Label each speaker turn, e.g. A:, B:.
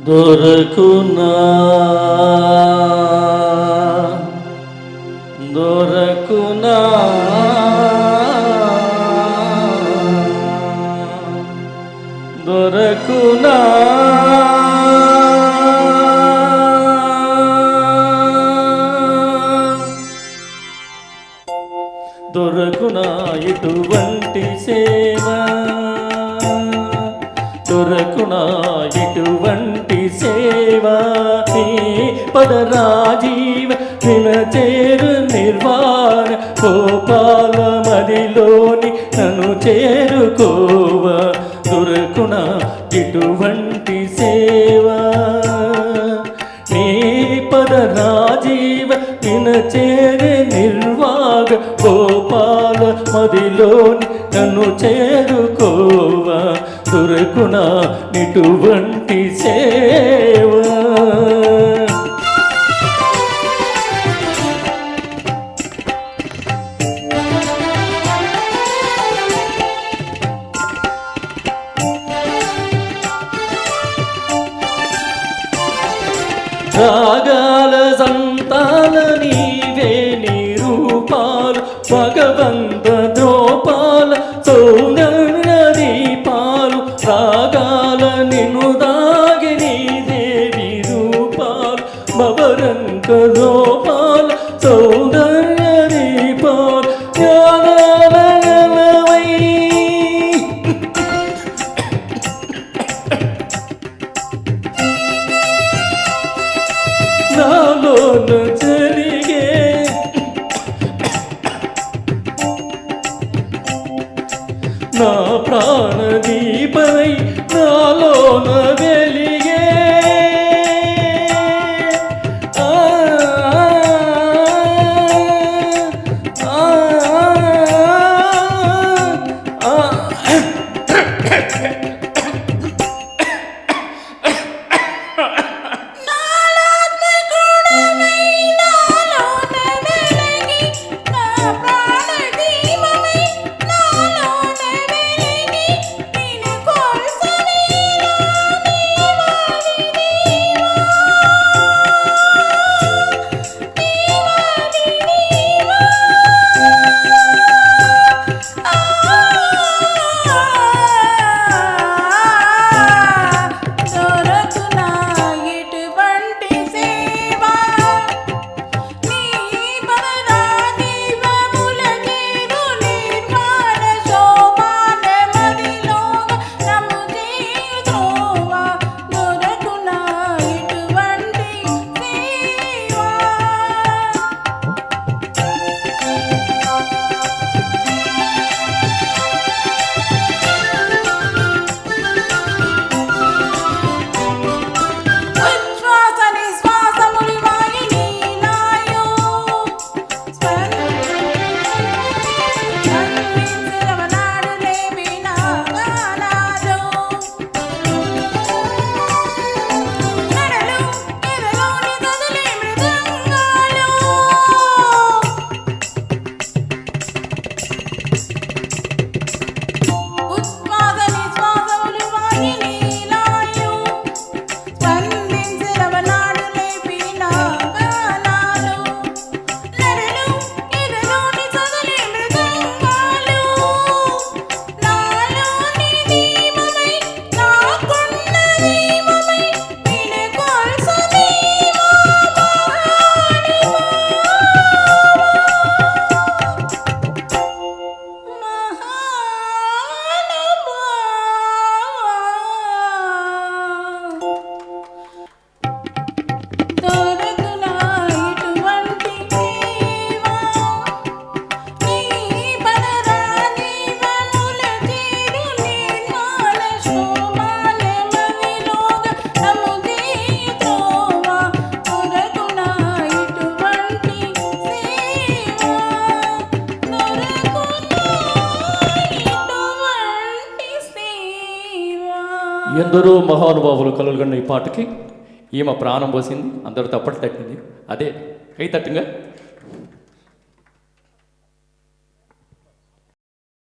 A: దొరకునా దొరకునా దొరకునా దొరకునా ఇటువంటి సేవ దొరకునా ఇటువంటి సేవ నీ పదరాజీవ వినచేరు నిర్వాణ గోపాల మదిలోని నన్ను చేరుకోవ దొరకునా ఇటువంటి సేవ నీ పదరాజీవ వినచేరు నిర్వాణ గోపాల మదిలోని నన్ను చేరుకోవ దొరకునా ఇటువంటి సేవ రాగాల సంతాన నీవే నిరూపాలు భగవంత ద్రోపాల సౌందర్య దీపాలు రాగాల నిన్ను దాగి నీదే విరూపాలు భవరంక ద్రోపాల సౌందర్య దీపాలు జ్ఞానాల గలవై నాలోన జరిగే నా ప్రాణ దీపమై నాలోన వెలిగే ఎందరో మహానుభావులు కలుగున్న ఈ పాటకి ఈమె ప్రాణం పోసింది, అందరూ తప్పట్లు తట్టింది. అదే కై తట్టుగా